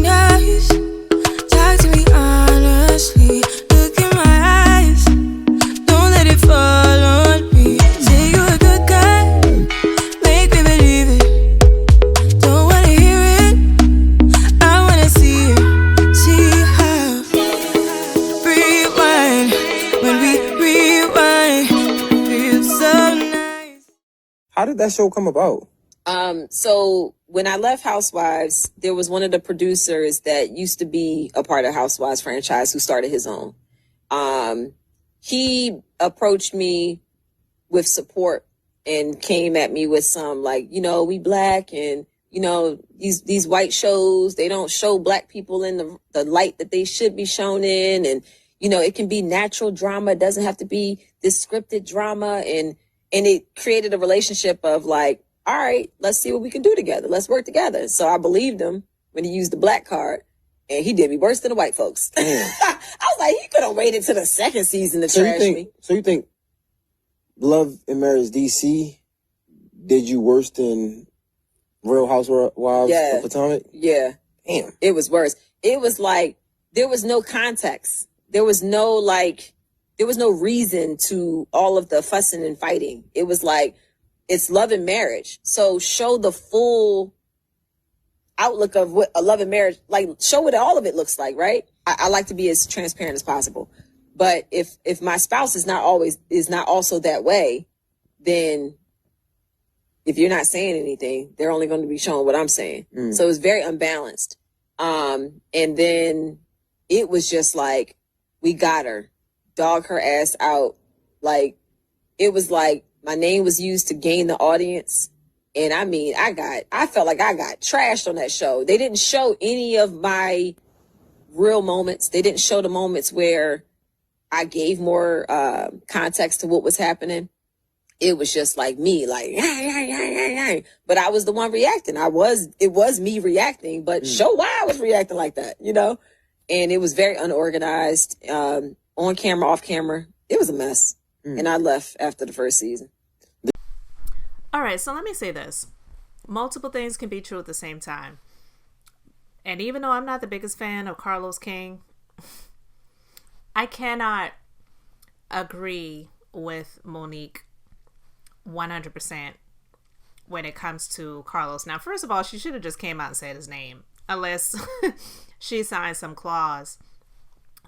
nice. Talk to me honestly. Look in my eyes. Don't let it fall on me. Say you're a good guy. Make me believe it. Don't wanna hear it. I wanna see it. See how. Rewind. When we rewind, it feels so nice. How did that show come about? So when I left Housewives, there was one of the producers that used to be a part of Housewives franchise who started his own. He approached me with support and came at me with some like, we black and, these white shows, they don't show black people in the light that they should be shown in. And, it can be natural drama. It doesn't have to be this scripted drama. And it created a relationship of like, all right, let's see what we can do together. Let's work together. So I believed him when he used the black card, and he did me worse than the white folks. I was like, he could have waited till the second season to trash me. So you think Love and Marriage DC did you worse than Real Housewives of Potomac? Yeah. Damn. It was worse. It was like, there was no context. There was no reason to all of the fussing and fighting. It was like, it's love and marriage. So show the full outlook of what a love and marriage, like show what all of it looks like, right? I like to be as transparent as possible. But if my spouse is not also that way, then if you're not saying anything, they're only going to be showing what I'm saying. So it was very unbalanced. And then it was just like, we got her, dog her ass out. Like, it was like, my name was used to gain the audience. And I mean, I felt like I got trashed on that show. They didn't show any of my real moments. They didn't show the moments where I gave more context to what was happening. It was just like me, like, but I was the one reacting. It was me reacting, but show why I was reacting like that, And it was very unorganized, on camera, off camera. It was a mess. And I left after the first season. All right, so let me say this. Multiple things can be true at the same time. And even though I'm not the biggest fan of Carlos King, I cannot agree with Monique 100% when it comes to Carlos. Now, first of all, she should have just came out and said his name, unless she signed some clause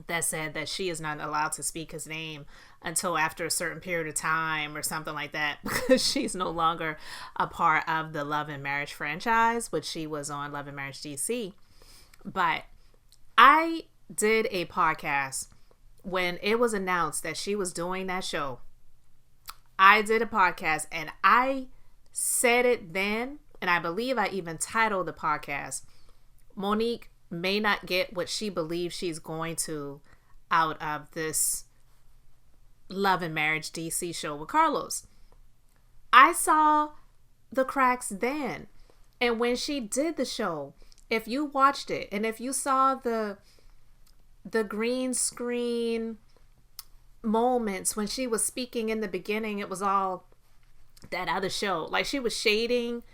that said that she is not allowed to speak his name until after a certain period of time or something like that, because she's no longer a part of the Love and Marriage franchise, which she was on Love and Marriage DC. But I did a podcast when it was announced that she was doing that show. I did a podcast and I said it then, and I believe I even titled the podcast, Monique may not get what she believes she's going to out of this Love and Marriage DC show with Carlos. I saw the cracks then. And when she did the show, if you watched it and if you saw the green screen moments when she was speaking in the beginning, it was all that other show. Like, she was shading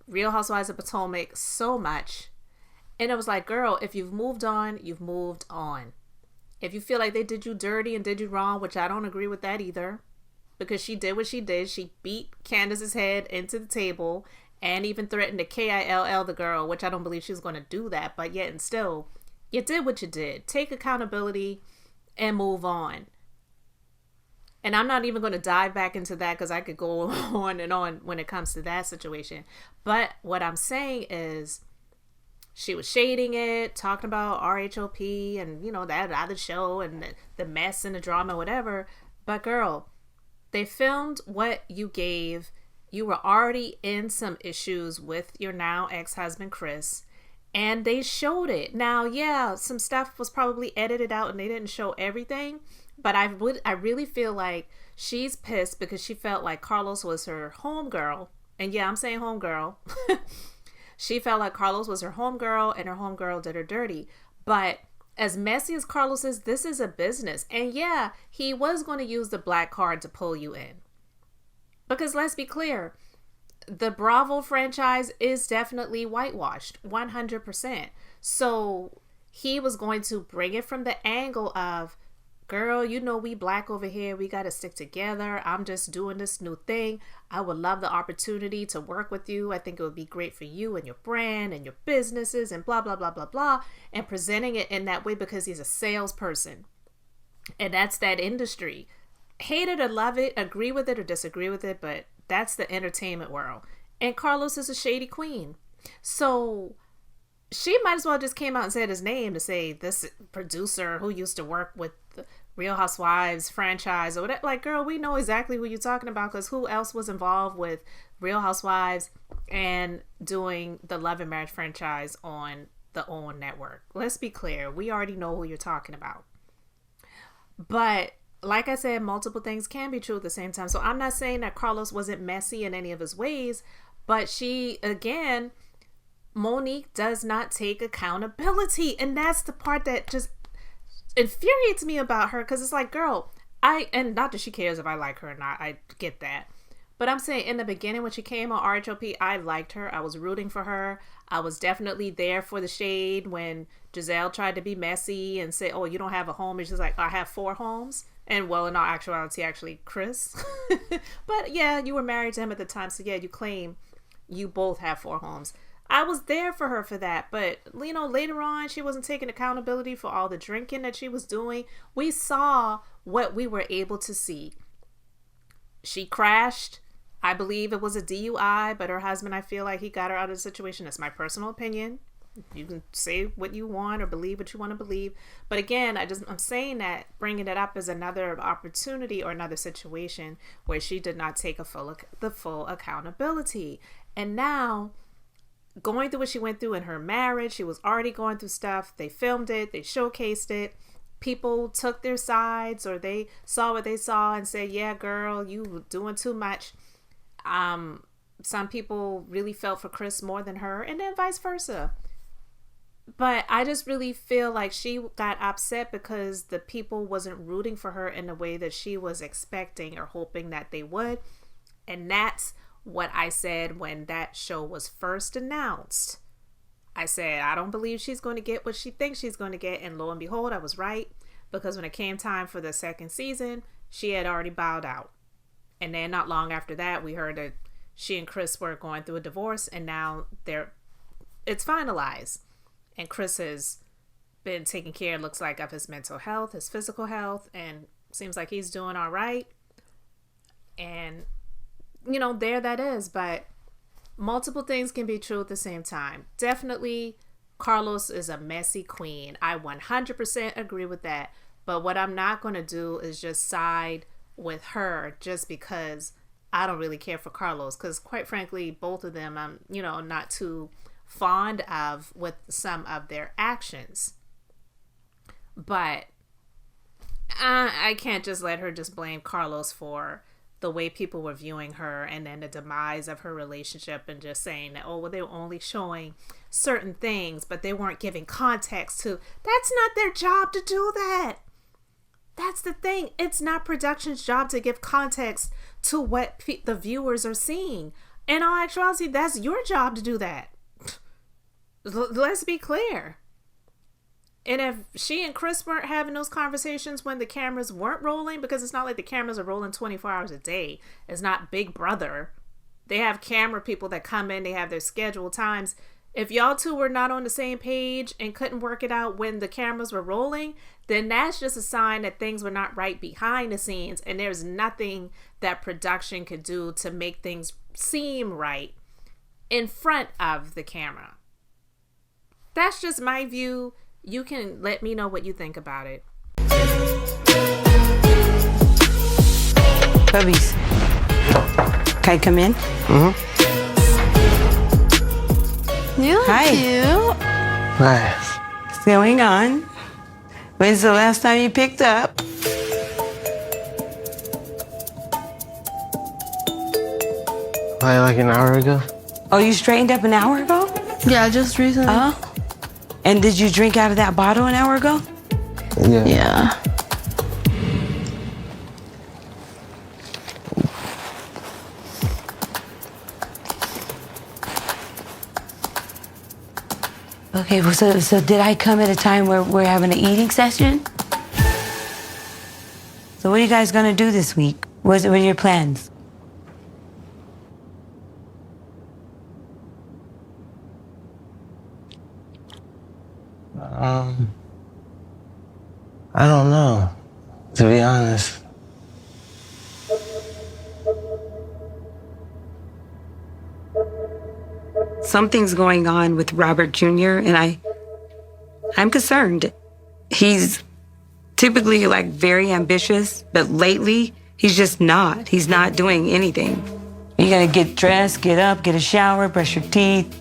Real Housewives of Potomac so much. And it was like, girl, if you've moved on, you've moved on. If you feel like they did you dirty and did you wrong, which I don't agree with that either, because she did what she did. She beat Candace's head into the table and even threatened to KILL the girl, which I don't believe she was going to do that. But yet and still, you did what you did. Take accountability and move on. And I'm not even going to dive back into that because I could go on and on when it comes to that situation. But what I'm saying is, she was shading it, talking about RHOP and, that other show and the mess and the drama, whatever. But girl, they filmed what you gave. You were already in some issues with your now ex-husband, Chris, and they showed it. Now, yeah, some stuff was probably edited out and they didn't show everything. But I really feel like she's pissed because she felt like Carlos was her homegirl. And yeah, I'm saying homegirl. She felt like Carlos was her homegirl and her homegirl did her dirty. But as messy as Carlos is, this is a business. And yeah, he was going to use the black card to pull you in. Because let's be clear, the Bravo franchise is definitely whitewashed, 100%. So he was going to bring it from the angle of, girl, you know we black over here. We got to stick together. I'm just doing this new thing. I would love the opportunity to work with you. I think it would be great for you and your brand and your businesses and blah, blah, blah, blah, blah. And presenting it in that way because he's a salesperson. And that's that industry. Hate it or love it, agree with it or disagree with it, but that's the entertainment world. And Carlos is a shady queen. So she might as well just came out and said his name to say this producer who used to work with the Real Housewives franchise or whatever. Like, girl, we know exactly who you're talking about because who else was involved with Real Housewives and doing the Love and Marriage franchise on the OWN network? Let's be clear. We already know who you're talking about. But like I said, multiple things can be true at the same time. So I'm not saying that Carlos wasn't messy in any of his ways, but she, again, Monique does not take accountability. And that's the part that just infuriates me about her, because it's like, girl, and not that she cares if I like her or not, I get that. But I'm saying in the beginning when she came on RHOP, I liked her. I was rooting for her. I was definitely there for the shade when Giselle tried to be messy and say, oh, you don't have a home. And she's like, I have 4 homes. And well, in all actuality, actually, Chris. But yeah, you were married to him at the time. So yeah, you claim you both have 4 homes. I was there for her for that. But, you know, later on, she wasn't taking accountability for all the drinking that she was doing. We saw what we were able to see. She crashed. I believe it was a DUI, but her husband, I feel like he got her out of the situation. That's my personal opinion. You can say what you want or believe what you want to believe. But again, I'm saying that, bringing it up as another opportunity or another situation where she did not take the full accountability. And now, going through what she went through in her marriage, she was already going through stuff. They filmed it. They showcased it. People took their sides, or they saw what they saw and said, yeah, girl, you were doing too much. Some people really felt for Chris more than her, and then vice versa. But I just really feel like she got upset because the people wasn't rooting for her in the way that she was expecting or hoping that they would. And that's what I said when that show was first announced. I said, I don't believe she's going to get what she thinks she's going to get. And lo and behold, I was right. Because when it came time for the second season, she had already bowed out. And then not long after that, we heard that she and Chris were going through a divorce. And now it's finalized. And Chris has been taking care, looks like, of his mental health, his physical health. And seems like he's doing all right. And, you know, there that is. But multiple things can be true at the same time. Definitely, Carlos is a messy queen. I 100% agree with that. But what I'm not going to do is just side with her just because I don't really care for Carlos. Because quite frankly, both of them, I'm, not too fond of with some of their actions. But I can't just let her just blame Carlos for the way people were viewing her and then the demise of her relationship and just saying that, oh, well, they were only showing certain things, but they weren't giving context to. That's not their job to do that. That's the thing. It's not production's job to give context to what the viewers are seeing. In all actuality, that's your job to do that. Let's be clear. And if she and Chris weren't having those conversations when the cameras weren't rolling, because it's not like the cameras are rolling 24 hours a day. It's not Big Brother. They have camera people that come in. They have their scheduled times. If y'all two were not on the same page and couldn't work it out when the cameras were rolling, then that's just a sign that things were not right behind the scenes. And there's nothing that production could do to make things seem right in front of the camera. That's just my view. You can let me know what you think about it. Puppies, can I come in? Mm-hmm. You look Hi. cute. Hi. What's going on? When's the last time you picked up? Probably like an hour ago. Oh, you straightened up an hour ago? Yeah, just recently. Oh. And did you drink out of that bottle an hour ago? Yeah. Yeah. Okay, well, so did I come at a time where we're having an eating session? So what are you guys gonna do this week? What are your plans? I don't know, to be honest. Something's going on with Robert Jr. and I'm concerned. He's typically like very ambitious, but lately he's just not. He's not doing anything. You gotta get dressed, get up, get a shower, brush your teeth,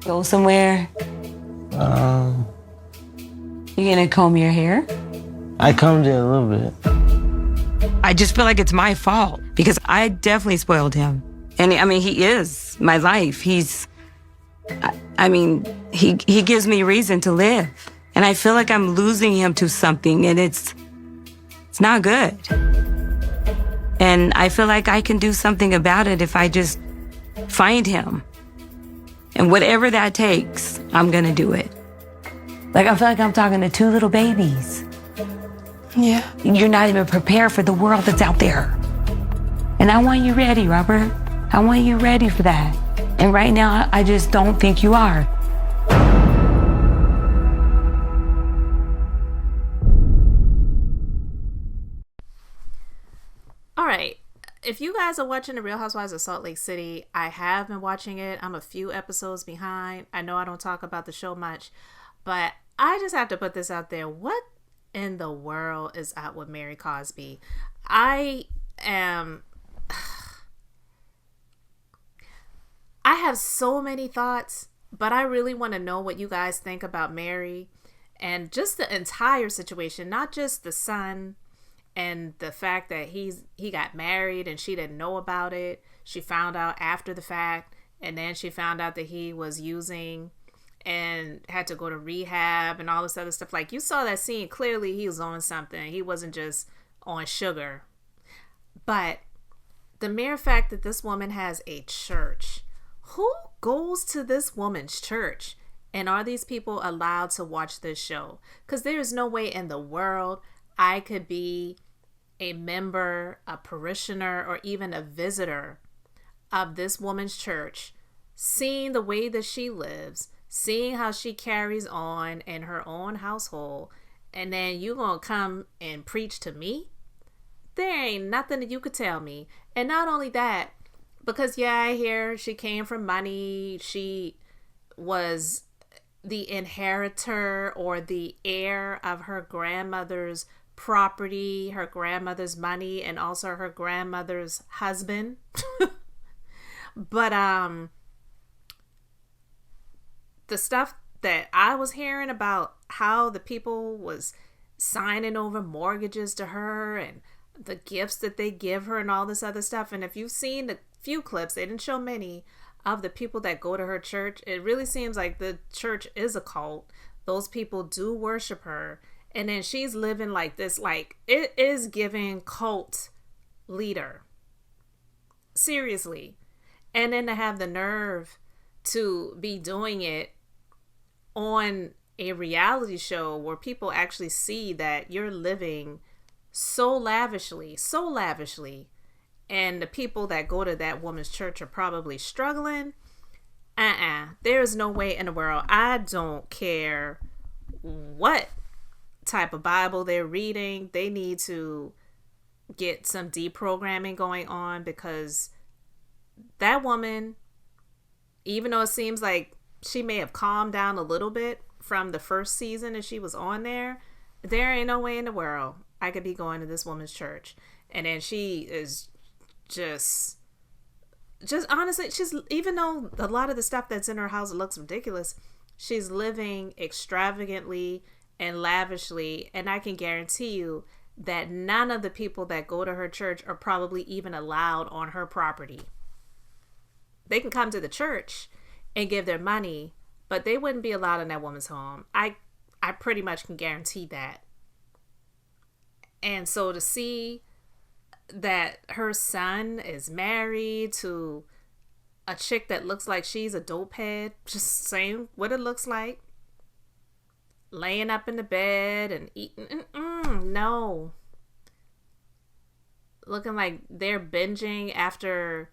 go somewhere. You gonna comb your hair? I combed it a little bit. I just feel like it's my fault because I definitely spoiled him. And I mean, he is my life. He gives me reason to live. And I feel like I'm losing him to something and it's not good. And I feel like I can do something about it if I just find him. And whatever that takes, I'm gonna do it. Like, I feel like I'm talking to two little babies. Yeah. You're not even prepared for the world that's out there. And I want you ready, Robert. I want you ready for that. And right now, I just don't think you are. All right. If you guys are watching The Real Housewives of Salt Lake City, I have been watching it. I'm a few episodes behind. I know I don't talk about the show much, but I just have to put this out there. What in the world is up with Mary Cosby? I have so many thoughts, but I really want to know what you guys think about Mary and just the entire situation, not just the son and the fact that he got married and she didn't know about it. She found out after the fact, and then she found out that he was using and had to go to rehab and all this other stuff. Like, you saw that scene, clearly he was on something. He wasn't just on sugar. But the mere fact that this woman has a church, who goes to this woman's church? And are these people allowed to watch this show? Because there's no way in the world I could be a member, a parishioner, or even a visitor of this woman's church, seeing the way that she lives, seeing how she carries on in her own household, and then you gonna come and preach to me? There ain't nothing that you could tell me. And not only that, because yeah, I hear she came from money, she was the inheritor or the heir of her grandmother's property, her grandmother's money, and also her grandmother's husband. But the stuff that I was hearing about how the people was signing over mortgages to her and the gifts that they give her and all this other stuff. And if you've seen the few clips, they didn't show many, of the people that go to her church, it really seems like the church is a cult. Those people do worship her. And then she's living like this, like it is giving cult leader. Seriously. And then to have the nerve to be doing it on a reality show where people actually see that you're living so lavishly, and the people that go to that woman's church are probably struggling. There's no way in the world. I don't care what type of Bible they're reading. They need to get some deprogramming going on, because that woman, even though it seems like she may have calmed down a little bit from the first season that she was on there ain't no way in the world I could be going to this woman's church. And then she is just honestly, she's, even though a lot of the stuff that's in her house looks ridiculous, she's living extravagantly and lavishly. And I can guarantee you that none of the people that go to her church are probably even allowed on her property. They can come to the church and give their money, but they wouldn't be allowed in that woman's home. I pretty much can guarantee that. And so to see that her son is married to a chick that looks like she's a dope head, just saying what it looks like, laying up in the bed and eating. No. Looking like they're binging after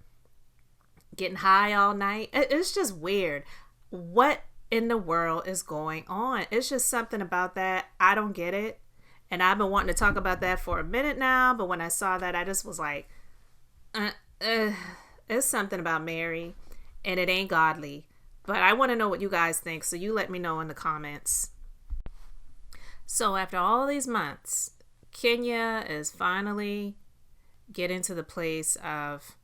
getting high all night. It's just weird. What in the world is going on? It's just something about that. I don't get it. And I've been wanting to talk about that for a minute now, but when I saw that, I just was like, it's something about Mary, and it ain't godly. But I want to know what you guys think, so you let me know in the comments. So after all these months, Kenya is finally getting to the place of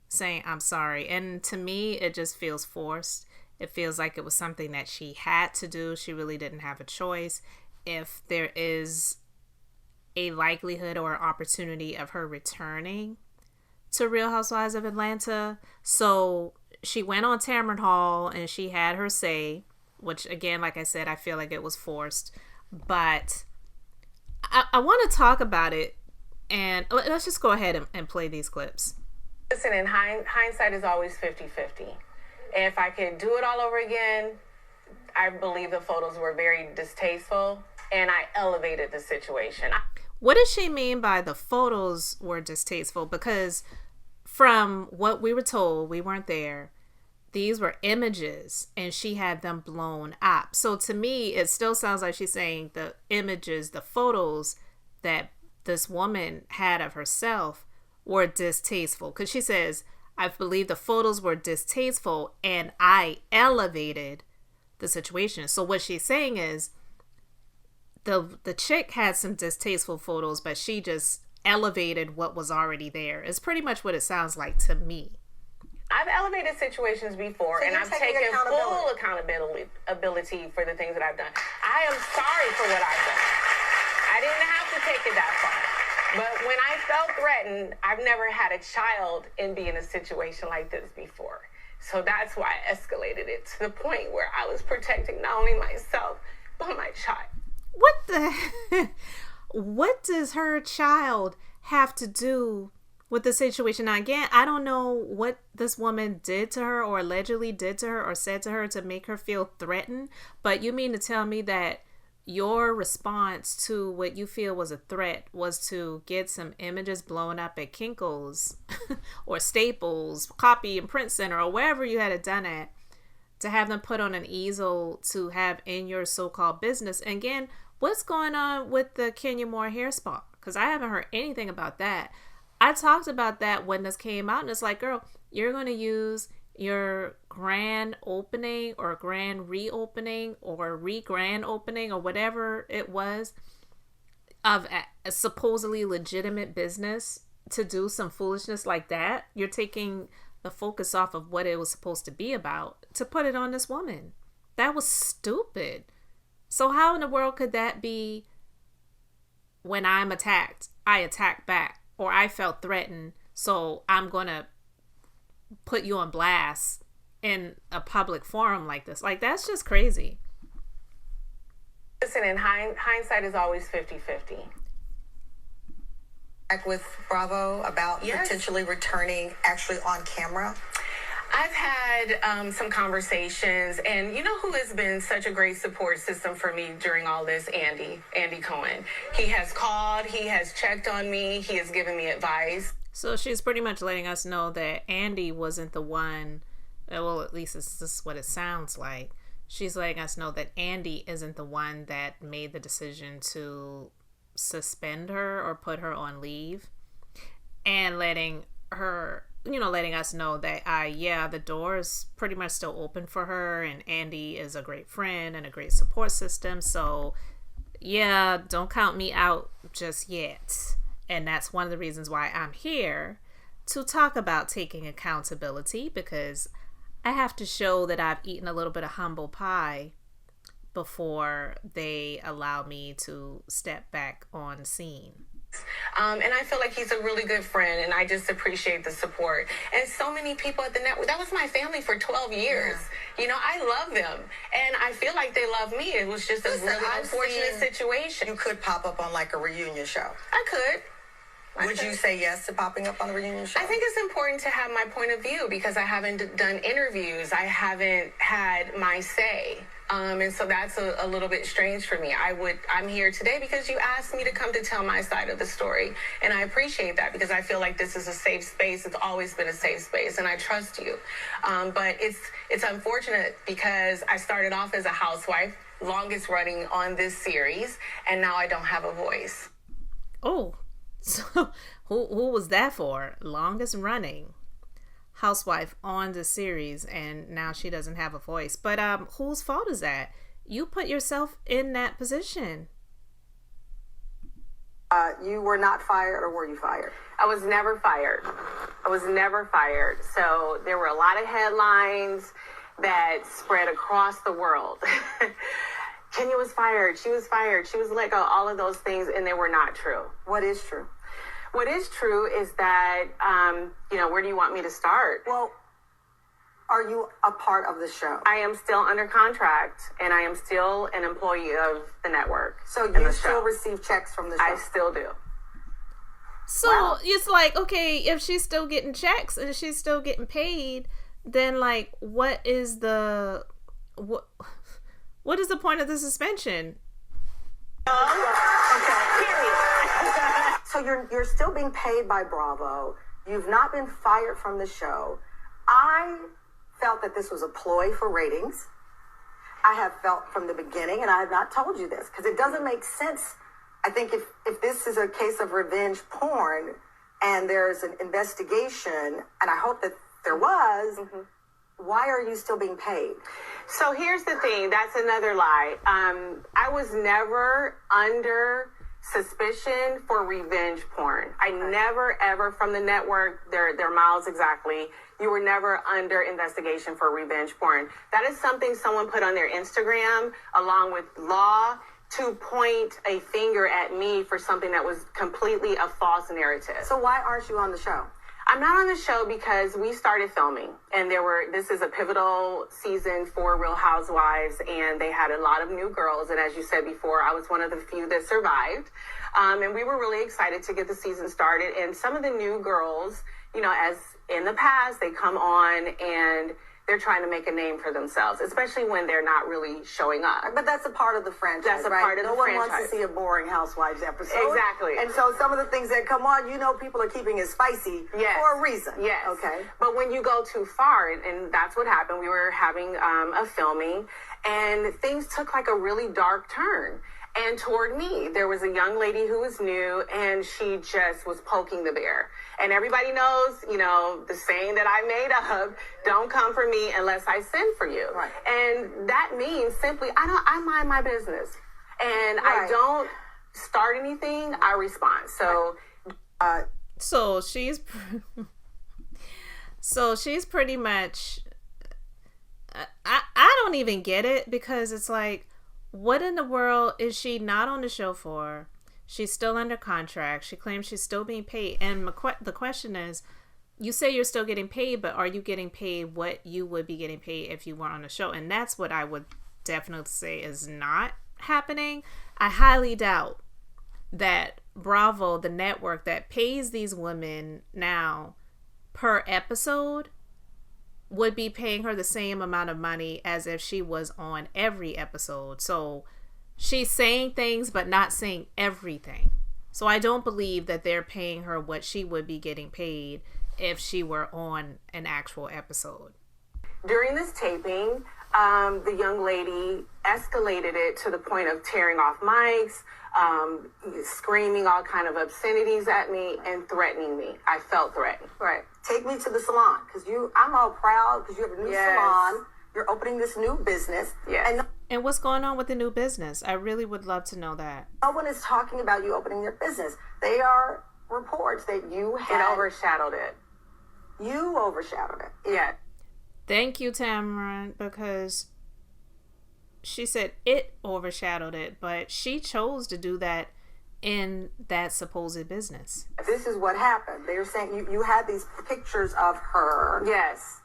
saying, I'm sorry. And to me, it just feels forced. It feels like it was something that she had to do. She really didn't have a choice. If there is a likelihood or opportunity of her returning to Real Housewives of Atlanta. So she went on Tamron Hall and she had her say, which again, like I said, I feel like it was forced. But I want to talk about it, and let's just go ahead and play these clips. Listen, in hindsight is always 50-50. If I could do it all over again, I believe the photos were very distasteful, and I elevated the situation. What does she mean by the photos were distasteful? Because from what we were told, we weren't there, these were images and she had them blown up. So to me, it still sounds like she's saying the images, the photos that this woman had of herself were distasteful. Because she says, I believe the photos were distasteful and I elevated the situation. So what she's saying is the chick had some distasteful photos, but she just elevated what was already there. It's pretty much what it sounds like to me. I've elevated situations before, so and I've taken full accountability for the things that I've done. I am sorry for what I've done. I didn't have to take it that far. But when I felt threatened, I've never had a child and be in a situation like this before. So that's why I escalated it to the point where I was protecting not only myself, but my child. What the? What does her child have to do with the situation? Now, again, I don't know what this woman did to her or allegedly did to her or said to her to make her feel threatened. But you mean to tell me that your response to what you feel was a threat was to get some images blown up at Kinko's or Staples, Copy and Print Center, or wherever you had it done at, to have them put on an easel to have in your so-called business? And again, what's going on with the Kenyamoore hair spa? Because I haven't heard anything about that. I talked about that when this came out, and it's like, girl, you're going to use your grand opening or grand reopening or re-grand opening or whatever it was of a supposedly legitimate business to do some foolishness like that. You're taking the focus off of what it was supposed to be about to put it on this woman. That was stupid. So how in the world could that be when I'm attacked, I attack back, or I felt threatened, so I'm going to put you on blast in a public forum like this? Like, that's just crazy. Listen, in hindsight is always 50-50. Back with Bravo about potentially returning actually on camera? I've had some conversations, and you know who has been such a great support system for me during all this? Andy Cohen. He has called, he has checked on me, he has given me advice. So she's pretty much letting us know that Andy wasn't the one, well, at least this is what it sounds like. She's letting us know that Andy isn't the one that made the decision to suspend her or put her on leave, and letting us know that the door is pretty much still open for her, and Andy is a great friend and a great support system. So yeah, don't count me out just yet. And that's one of the reasons why I'm here, to talk about taking accountability, because I have to show that I've eaten a little bit of humble pie before they allow me to step back on scene. And I feel like he's a really good friend, and I just appreciate the support. And so many people at the network, that was my family for 12 years. Yeah. You know, I love them, and I feel like they love me. It was just a really unfortunate situation. You could pop up on like a reunion show. I could. Would you say yes to popping up on the reunion show? I think it's important to have my point of view because I haven't done interviews. I haven't had my say. And so that's a little bit strange for me. I'm here today because you asked me to come to tell my side of the story. And I appreciate that because I feel like this is a safe space. It's always been a safe space and I trust you. But it's unfortunate because I started off as a housewife, longest running on this series, and now I don't have a voice. Oh, so who was that for? Longest running housewife on the series, and now she doesn't have a voice. But whose fault is that? You put yourself in that position. You were not fired, or were you fired? I was never fired. So there were a lot of headlines that spread across the world. Kenya was fired. She was fired. She was let go. All of those things, and they were not true. What is true? What is true is that, where do you want me to start? Well, are you a part of the show? I am still under contract, and I am still an employee of the network. So you still receive checks from the show? I still do. So wow. It's like, okay, if she's still getting checks and she's still getting paid, then like, what is the point of the suspension? Okay. Period. So you're still being paid by Bravo. You've not been fired from the show. I felt that this was a ploy for ratings. I have felt from the beginning, and I have not told you this, because it doesn't make sense. I think if this is a case of revenge porn and there's an investigation, and I hope that there was, why are you still being paid? So here's the thing. That's another lie. I was never under suspicion for revenge porn. I never, ever, from the network, their mouths exactly, you were never under investigation for revenge porn. That is something someone put on their Instagram along with law to point a finger at me for something that was completely a false narrative. So why aren't you on the show? I'm not on the show because we started filming, and this is a pivotal season for Real Housewives, and they had a lot of new girls. And as you said before, I was one of the few that survived. And we were really excited to get the season started. And some of the new girls, as in the past, they come on and they're trying to make a name for themselves, especially when they're not really showing up. But that's a part of the franchise, That's a right? part of the franchise. No one wants to see a boring Housewives episode. Exactly. And so some of the things that come on, people are keeping it spicy for a reason. Yes. Okay. But when you go too far, and that's what happened, we were having a filming, and things took like a really dark turn. And toward me, there was a young lady who was new, and she just was poking the bear. And everybody knows, the saying that I made up, don't come for me unless I send for you. Right. And that means simply, I mind my business. And I don't start anything, I respond. So, So she's pretty much, I don't even get it, because it's like, what in the world is she not on the show for? She's still under contract. She claims she's still being paid. And the question is, you say you're still getting paid, but are you getting paid what you would be getting paid if you weren't on the show? And that's what I would definitely say is not happening. I highly doubt that Bravo, the network that pays these women now per episode, would be paying her the same amount of money as if she was on every episode. So she's saying things but not saying everything. So I don't believe that they're paying her what she would be getting paid if she were on an actual episode. During this taping, the young lady escalated it to the point of tearing off mics, screaming all kind of obscenities at me and threatening me. I felt threatened. Right. Take me to the salon, because I'm all proud because you have a new salon. You're opening this new business. Yes. And what's going on with the new business? I really would love to know that. No one is talking about you opening your business. They are reports that you had. It overshadowed it. You overshadowed it. Yeah. Thank you, Tamron, because she said it overshadowed it, but she chose to do that in that supposed business. This is what happened. They were saying you had these pictures of her. Yes.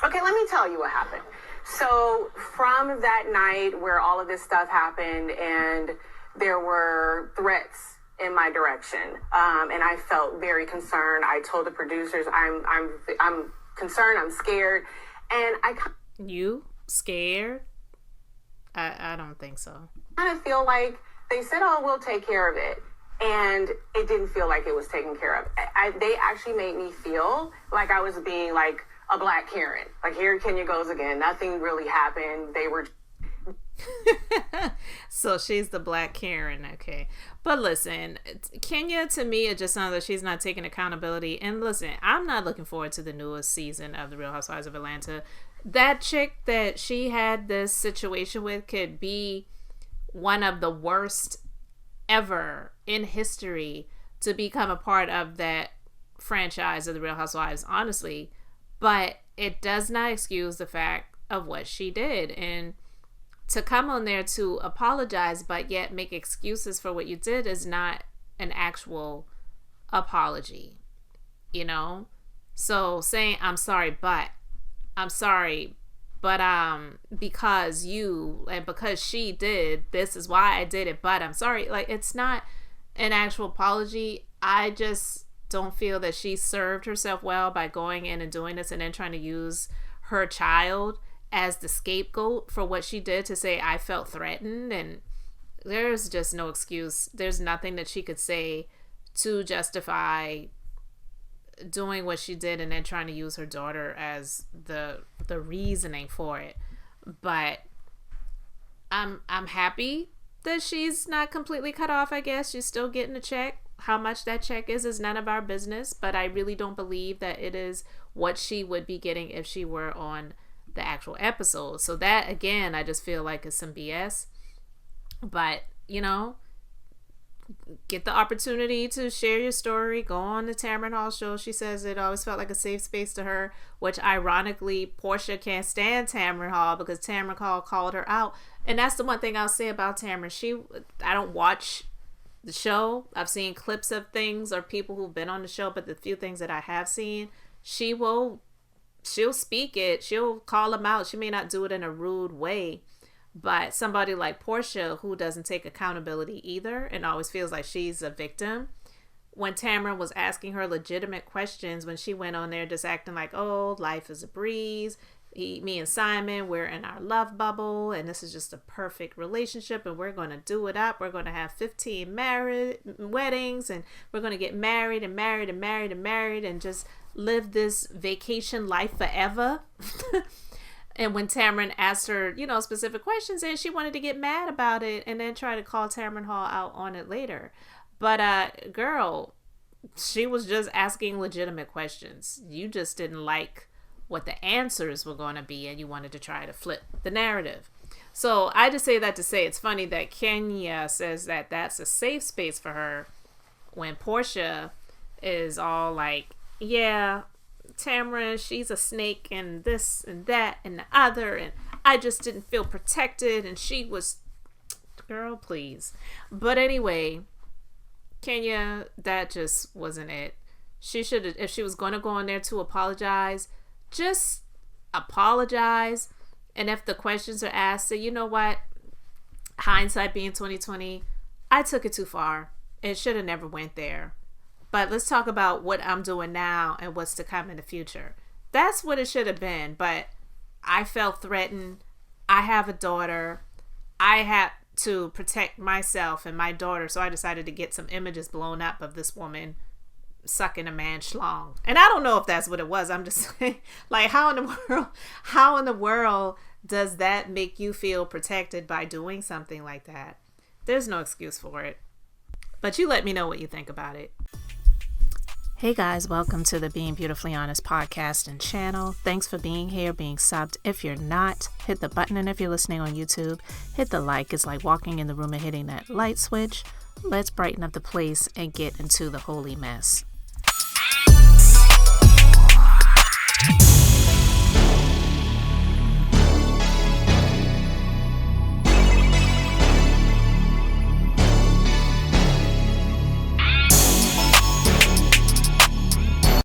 Okay, let me tell you what happened. So from that night where all of this stuff happened and there were threats in my direction. And I felt very concerned. I told the producers, I'm concerned, I'm scared. And You scared? I don't think so. Kind of feel like they said, oh, we'll take care of it. And it didn't feel like it was taken care of. They actually made me feel like I was being like a black Karen. Like, here Kenya goes again. Nothing really happened. They were... So she's the black Karen, okay. But listen, Kenya, to me, it just sounds like she's not taking accountability. And listen, I'm not looking forward to the newest season of The Real Housewives of Atlanta. That chick that she had this situation with could be one of the worst ever in history to become a part of that franchise of The Real Housewives, honestly. But it does not excuse the fact of what she did. And to come on there to apologize but yet make excuses for what you did is not an actual apology, you know? So saying I'm sorry but because you and because she did, this is why I did it, but I'm sorry, like, it's not an actual apology. I just don't feel that she served herself well by going in and doing this and then trying to use her child as the scapegoat for what she did to say I felt threatened. And there's just no excuse. There's nothing that she could say to justify doing what she did and then trying to use her daughter as the reasoning for it. But I'm happy that she's not completely cut off. I guess she's still getting a check. How much that check is none of our business, but I really don't believe that it is what she would be getting if she were on the actual episode. So that, again, I just feel like is some BS. But, you know, get the opportunity to share your story. Go on the Tamron Hall show. She says it always felt like a safe space to her, which ironically Portia can't stand Tamron Hall because Tamron Hall called her out. And that's the one thing I'll say about Tamron. I don't watch the show. I've seen clips of things or people who've been on the show, but the few things that I have seen, she'll speak it. She'll call them out. She may not do it in a rude way. But somebody like Portia, who doesn't take accountability either and always feels like she's a victim, when Tamron was asking her legitimate questions, when she went on there just acting like, oh, life is a breeze. Me and Simon, we're in our love bubble and this is just a perfect relationship and we're going to do it up. We're going to have 15 weddings and we're going to get married and just live this vacation life forever. And when Tamron asked her, you know, specific questions, and she wanted to get mad about it and then try to call Tamron Hall out on it later. But girl, she was just asking legitimate questions. You just didn't like what the answers were going to be and you wanted to try to flip the narrative. So I just say that to say it's funny that Kenya says that that's a safe space for her when Portia is all like, yeah, Tamron, she's a snake and this and that and the other and I just didn't feel protected and she was, girl, please. But anyway, Kenya, that just wasn't it. She should have, if she was going to go on there to apologize, just apologize. And if the questions are asked, say, you know what, hindsight being 2020, I took it too far. It should have never went there. But let's talk about what I'm doing now and what's to come in the future. That's what it should have been. But I felt threatened. I have a daughter. I had to protect myself and my daughter. So I decided to get some images blown up of this woman sucking a man's schlong. And I don't know if that's what it was. I'm just saying, like, how in the world does that make you feel protected by doing something like that? There's no excuse for it. But you let me know what you think about it. Hey guys, welcome to the Being Beautifully Honest podcast and channel. Thanks for being here, being subbed. If you're not, hit the button. And if you're listening on YouTube, hit the like. It's like walking in the room and hitting that light switch. Let's brighten up the place and get into the holy mess.